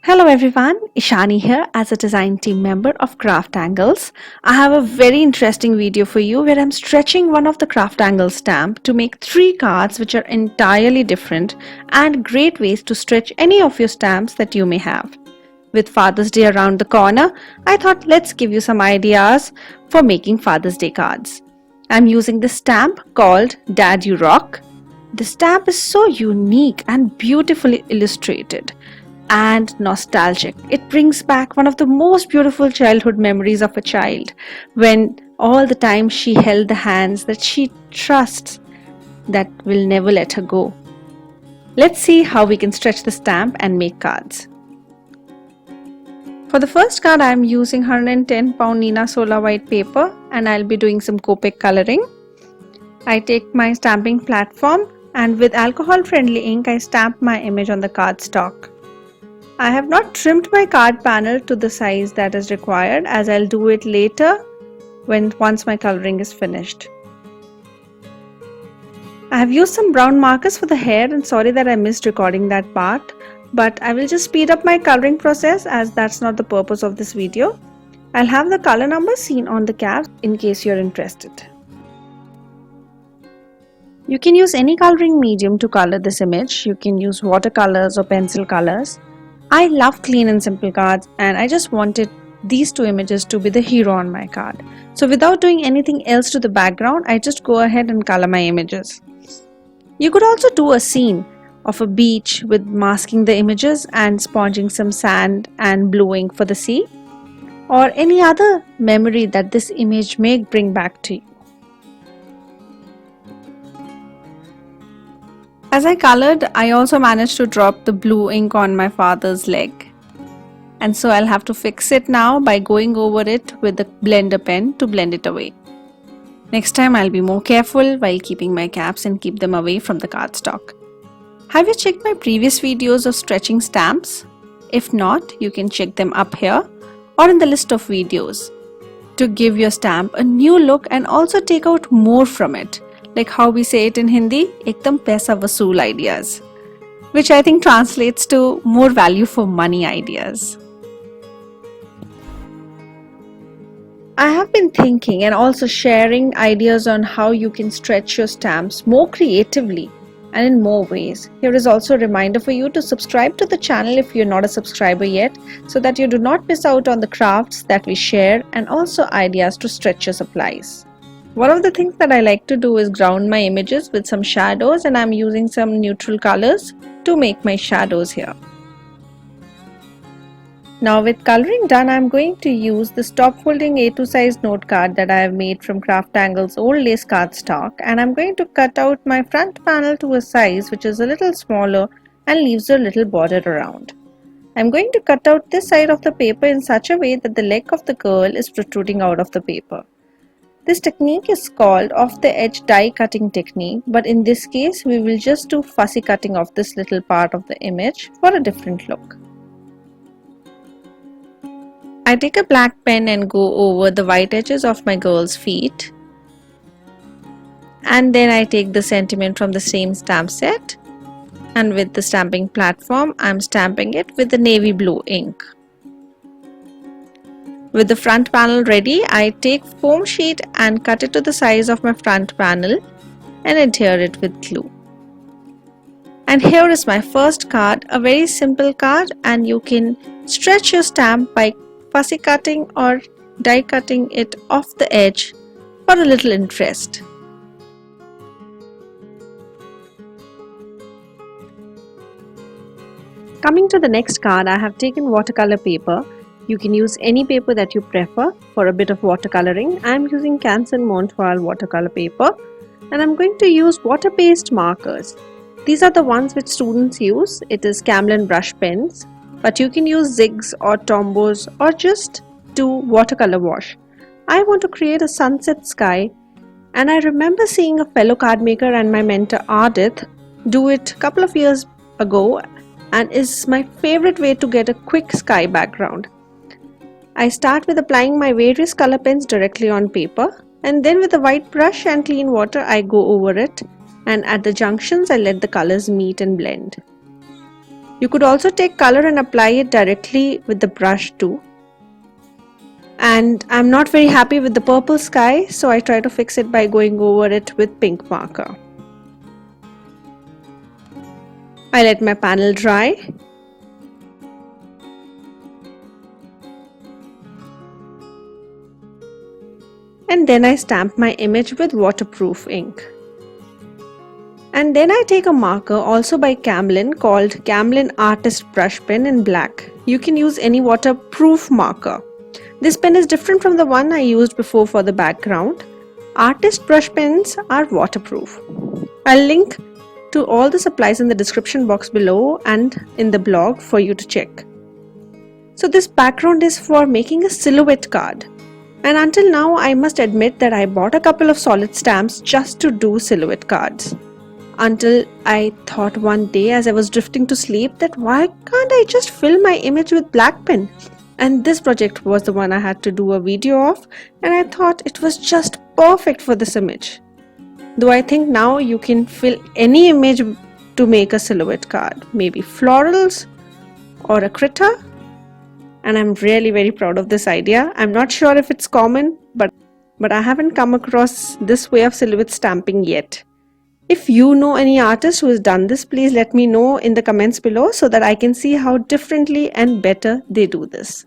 Hello everyone, Ishani here as a design team member of CrafTangles. I have a very interesting video for you where I'm stretching one of the CrafTangles stamp to make 3 cards which are entirely different and great ways to stretch any of your stamps that you may have. With Father's Day around the corner, I thought let's give you some ideas for making Father's Day cards. I'm using this stamp called Dad You Rock. The stamp is so unique and beautifully illustrated and nostalgic. It brings back one of the most beautiful childhood memories of a child when all the time she held the hands that she trusts that will never let her go. Let's see how we can stretch the stamp and make cards. For the first card, I am using 110 pound Nina Sola white paper and I'll be doing some Copic coloring. I take my stamping platform and with alcohol friendly ink I stamp my image on the cardstock. I have not trimmed my card panel to the size that is required as I'll do it later once my coloring is finished. I have used some brown markers for the hair and sorry that I missed recording that part, but I will just speed up my coloring process as that's not the purpose of this video. I'll have the color number seen on the cap in case you're interested. You can use any coloring medium to color this image. You can use watercolors or pencil colors. I love clean and simple cards and I just wanted these 2 images to be the hero on my card. So without doing anything else to the background, I just go ahead and color my images. You could also do a scene of a beach with masking the images and sponging some sand and blue ink for the sea, or any other memory that this image may bring back to you. As I colored, I also managed to drop the blue ink on my father's leg. And so I'll have to fix it now by going over it with the blender pen to blend it away. Next time I'll be more careful while keeping my caps and keep them away from the cardstock. Have you checked my previous videos of stretching stamps? If not, you can check them up here or in the list of videos to give your stamp a new look and also take out more from it. Like how we say it in Hindi, ekdam paisa vasool ideas, which I think translates to more value for money ideas. I have been thinking and also sharing ideas on how you can stretch your stamps more creatively and in more ways. Here is also a reminder for you to subscribe to the channel if you're not a subscriber yet, so that you do not miss out on the crafts that we share and also ideas to stretch your supplies. One of the things that I like to do is ground my images with some shadows, and I'm using some neutral colors to make my shadows here. Now with coloring done, I'm going to use the stop folding A2 size note card that I have made from CrafTangles old lace cardstock, and I'm going to cut out my front panel to a size which is a little smaller and leaves a little border around. I'm going to cut out this side of the paper in such a way that the leg of the girl is protruding out of the paper. This technique is called off the edge die cutting technique, but in this case we will just do fussy cutting of this little part of the image for a different look. I take a black pen and go over the white edges of my girl's feet, and then I take the sentiment from the same stamp set, and with the stamping platform I am stamping it with the navy blue ink. With the front panel ready, I take foam sheet and cut it to the size of my front panel and adhere it with glue. And here is my first card, a very simple card, and you can stretch your stamp by fussy cutting or die cutting it off the edge for a little interest. Coming to the next card, I have taken watercolor paper. You can use any paper that you prefer for a bit of watercoloring. I am using Canson Montreal watercolor paper, and I'm going to use water-based markers. These are the ones which students use. It is Camlin brush pens, but you can use zigs or tombos or just do watercolor wash. I want to create a sunset sky, and I remember seeing a fellow card maker and my mentor Ardith do it a couple of years ago, and is my favorite way to get a quick sky background. I start with applying my various color pens directly on paper, and then with a white brush and clean water I go over it, and at the junctions I let the colors meet and blend. You could also take color and apply it directly with the brush too. And I'm not very happy with the purple sky, so I try to fix it by going over it with pink marker. I let my panel dry. And then I stamp my image with waterproof ink. And then I take a marker also by Camlin called Camlin Artist Brush Pen in black. You can use any waterproof marker. This pen is different from the one I used before for the background. Artist brush pens are waterproof. I'll link to all the supplies in the description box below and in the blog for you to check. So this background is for making a silhouette card. And until now I must admit that I bought a couple of solid stamps just to do silhouette cards. Until I thought one day as I was drifting to sleep that why can't I just fill my image with black pen? And this project was the one I had to do a video of, and I thought it was just perfect for this image. Though I think now you can fill any image to make a silhouette card, maybe florals or a critter. And I'm really very proud of this idea. I'm not sure if it's common, but I haven't come across this way of silhouette stamping yet. If you know any artist who has done this, please let me know in the comments below so that I can see how differently and better they do this.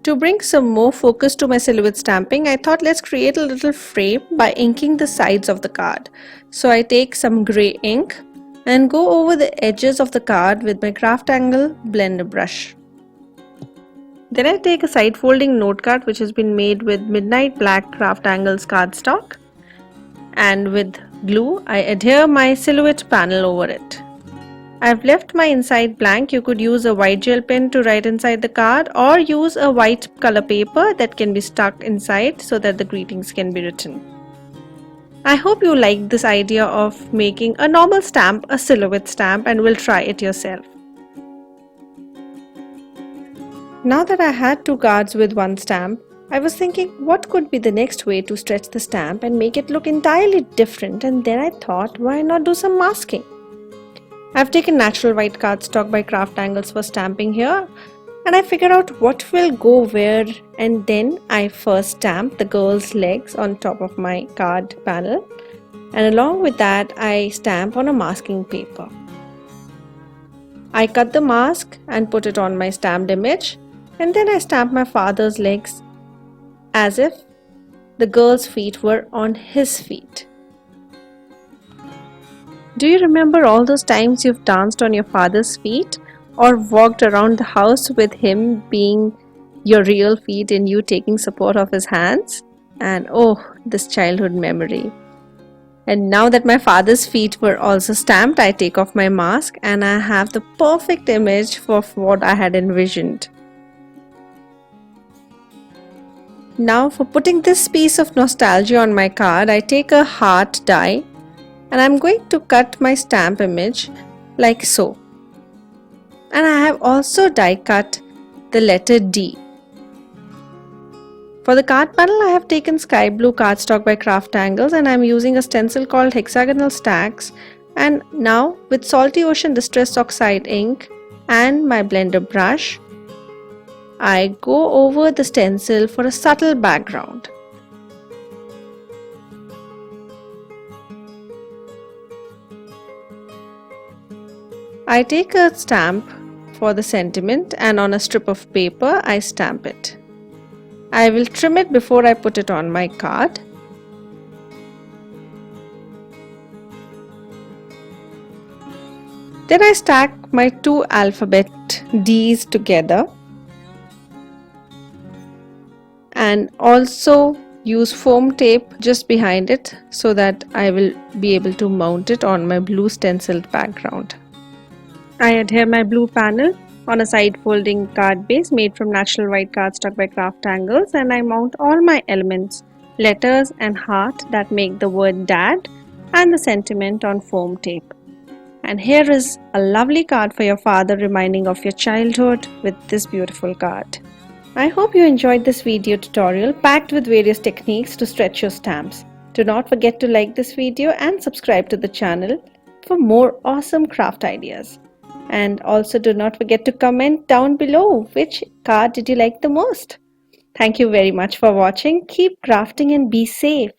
To bring some more focus to my silhouette stamping, I thought let's create a little frame by inking the sides of the card. So I take some grey ink and go over the edges of the card with my CrafTangle blender brush. Then I take a side folding note card which has been made with midnight black CrafTangles cardstock. And with glue, I adhere my silhouette panel over it. I've left my inside blank. You could use a white gel pen to write inside the card or use a white color paper that can be stuck inside so that the greetings can be written. I hope you like this idea of making a normal stamp a silhouette stamp and will try it yourself. Now that I had two cards with one stamp, I was thinking what could be the next way to stretch the stamp and make it look entirely different, and then I thought why not do some masking. I've taken natural white cardstock by CrafTangles for stamping here, and I figured out what will go where, and then I first stamp the girl's legs on top of my card panel, and along with that I stamp on a masking paper. I cut the mask and put it on my stamped image, and then I stamp my father's legs as if the girl's feet were on his feet. Do you remember all those times you've danced on your father's feet or walked around the house with him being your real feet and you taking support of his hands? And oh, this childhood memory. And now that my father's feet were also stamped, I take off my mask and I have the perfect image for what I had envisioned. Now for putting this piece of nostalgia on my card, I take a heart die and I'm going to cut my stamp image like so. And I have also die cut the letter D. For the card panel, I have taken sky blue cardstock by CrafTangles and I'm using a stencil called Hexagonal Stacks. And now with Salty Ocean Distress Oxide ink and my blender brush, I go over the stencil for a subtle background. I take a stamp for the sentiment and on a strip of paper I stamp it. I will trim it before I put it on my card. Then I stack my two alphabet D's together. And also use foam tape just behind it so that I will be able to mount it on my blue stenciled background. I adhere my blue panel on a side folding card base made from natural white cardstock by CrafTangles, and I mount all my elements, letters and heart that make the word dad, and the sentiment on foam tape. And here is a lovely card for your father reminding of your childhood with this beautiful card. I hope you enjoyed this video tutorial packed with various techniques to stretch your stamps. Do not forget to like this video and subscribe to the channel. for more awesome craft ideas. And also do not forget to comment down below which card did you like the most. Thank you very much for watching. Keep crafting and be safe.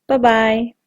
Bye bye.